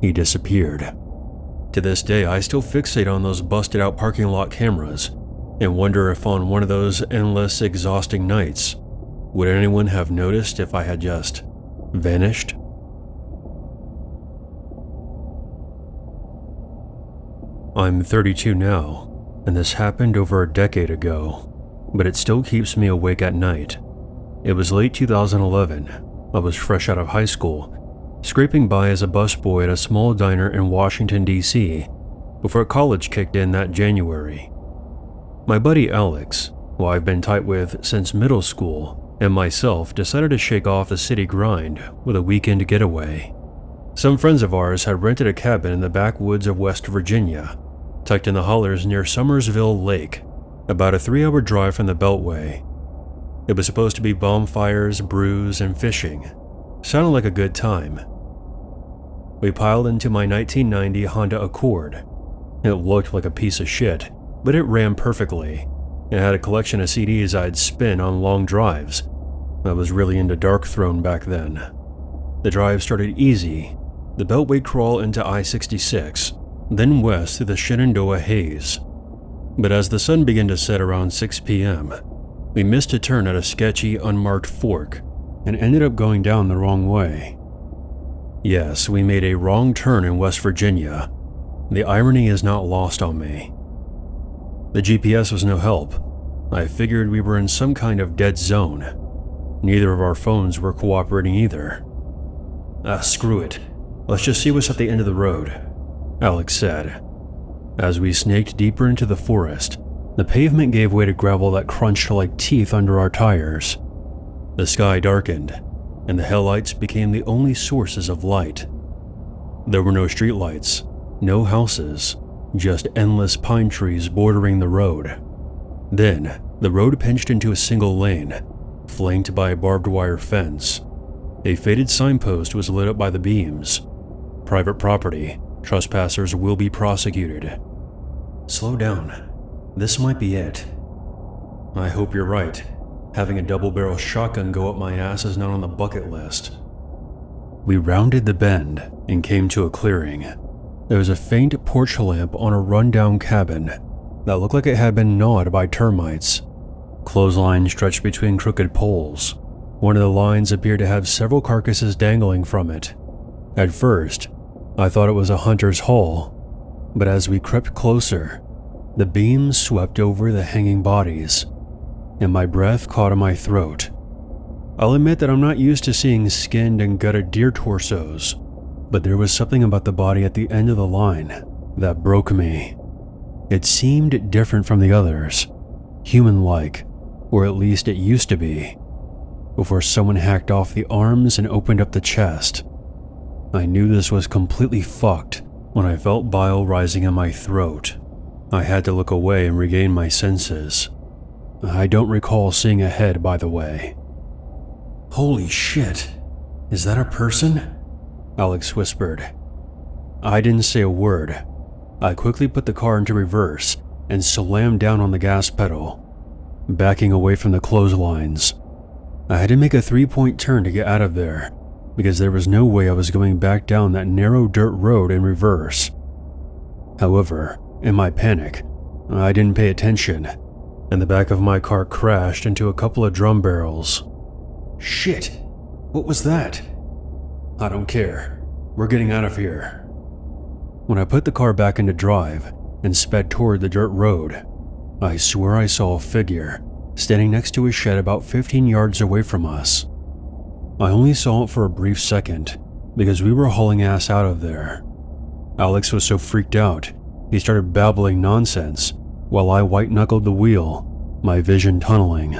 he disappeared. To this day, I still fixate on those busted-out parking lot cameras and wonder if on one of those endless, exhausting nights, would anyone have noticed if I had just vanished? I'm 32 now, and this happened over a decade ago, but it still keeps me awake at night. It was late 2011. I was fresh out of high school, scraping by as a busboy at a small diner in Washington, D.C., before college kicked in that January. My buddy Alex, who I've been tight with since middle school, and myself decided to shake off the city grind with a weekend getaway. Some friends of ours had rented a cabin in the backwoods of West Virginia, tucked in the hollers near Summersville Lake, about a 3-hour drive from the Beltway. It was supposed to be bonfires, brews, and fishing. Sounded like a good time. We piled into my 1990 Honda Accord. It looked like a piece of shit, but it ran perfectly. It had a collection of CDs I'd spin on long drives. I was really into Dark Throne back then. The drive started easy, the Beltway crawl into I-66, then west through the Shenandoah haze. But as the sun began to set around 6 p.m., we missed a turn at a sketchy, unmarked fork and ended up going down the wrong way. Yes, we made a wrong turn in West Virginia. The irony is not lost on me. The GPS was no help. I figured we were in some kind of dead zone. Neither of our phones were cooperating either. Screw it. Let's just see what's at the end of the road, Alex said. As we snaked deeper into the forest, the pavement gave way to gravel that crunched like teeth under our tires. The sky darkened, and the headlights became the only sources of light. There were no streetlights, no houses, just endless pine trees bordering the road. Then, the road pinched into a single lane, flanked by a barbed wire fence. A faded signpost was lit up by the beams. Private property. Trespassers will be prosecuted. Slow down. This might be it. I hope you're right. Having a double-barrel shotgun go up my ass is not on the bucket list. We rounded the bend and came to a clearing. There was a faint porch lamp on a rundown cabin that looked like it had been gnawed by termites. Clotheslines stretched between crooked poles. One of the lines appeared to have several carcasses dangling from it. At first, I thought it was a hunter's haul, but as we crept closer, the beams swept over the hanging bodies, and my breath caught in my throat. I'll admit that I'm not used to seeing skinned and gutted deer torsos, but there was something about the body at the end of the line that broke me. It seemed different from the others, human-like, or at least it used to be, before someone hacked off the arms and opened up the chest. I knew this was completely fucked when I felt bile rising in my throat. I had to look away and regain my senses. I don't recall seeing a head, by the way. Holy shit, is that a person? Alex whispered. I didn't say a word. I quickly put the car into reverse and slammed down on the gas pedal, backing away from the clotheslines. I had to make a 3-point turn to get out of there, because there was no way I was going back down that narrow dirt road in reverse. However, in my panic, I didn't pay attention, and the back of my car crashed into a couple of drum barrels. Shit! What was that? I don't care. We're getting out of here. When I put the car back into drive and sped toward the dirt road, I swear I saw a figure standing next to a shed about 15 yards away from us. I only saw it for a brief second because we were hauling ass out of there. Alex was so freaked out, he started babbling nonsense while I white-knuckled the wheel, my vision tunneling.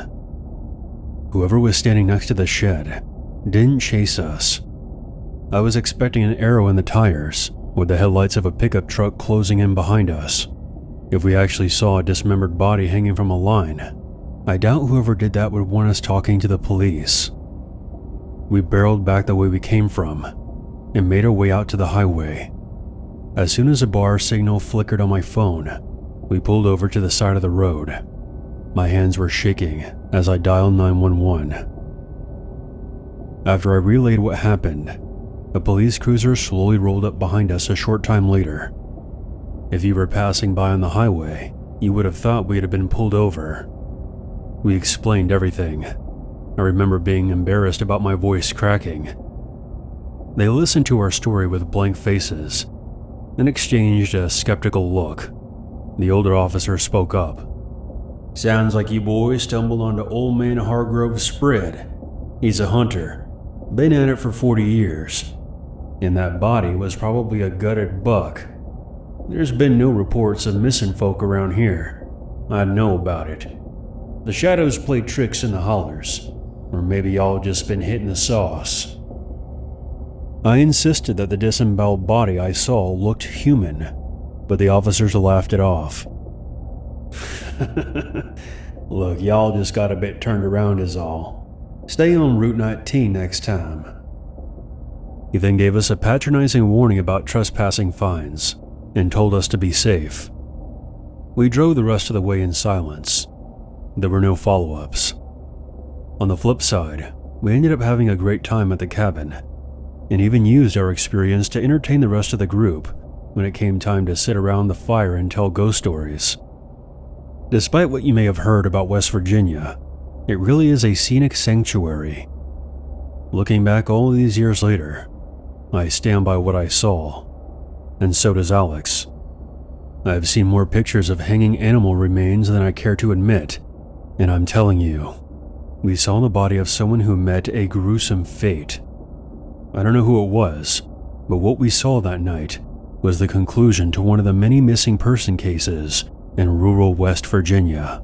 Whoever was standing next to the shed didn't chase us. I was expecting an arrow in the tires, with the headlights of a pickup truck closing in behind us. If we actually saw a dismembered body hanging from a line, I doubt whoever did that would want us talking to the police. We barreled back the way we came from and made our way out to the highway. As soon as a bar signal flickered on my phone, we pulled over to the side of the road. My hands were shaking as I dialed 911. After I relayed what happened, a police cruiser slowly rolled up behind us a short time later. If you were passing by on the highway, you would have thought we had been pulled over. We explained everything. I remember being embarrassed about my voice cracking. They listened to our story with blank faces, then exchanged a skeptical look. The older officer spoke up. Sounds like you boys stumbled onto Old Man Hargrove's spread. He's a hunter, been at it for 40 years. And that body was probably a gutted buck. There's been no reports of missing folk around here. I'd know about it. The shadows play tricks in the hollers, or maybe y'all just been hitting the sauce. I insisted that the disemboweled body I saw looked human, but the officers laughed it off. Look, y'all just got a bit turned around is all. Stay on Route 19 next time. He then gave us a patronizing warning about trespassing fines and told us to be safe. We drove the rest of the way in silence. There were no follow-ups. On the flip side, we ended up having a great time at the cabin, and even used our experience to entertain the rest of the group when it came time to sit around the fire and tell ghost stories. Despite what you may have heard about West Virginia, it really is a scenic sanctuary. Looking back all these years later, I stand by what I saw, and so does Alex. I've seen more pictures of hanging animal remains than I care to admit, and I'm telling you, we saw the body of someone who met a gruesome fate. I don't know who it was, but what we saw that night was the conclusion to one of the many missing person cases in rural West Virginia.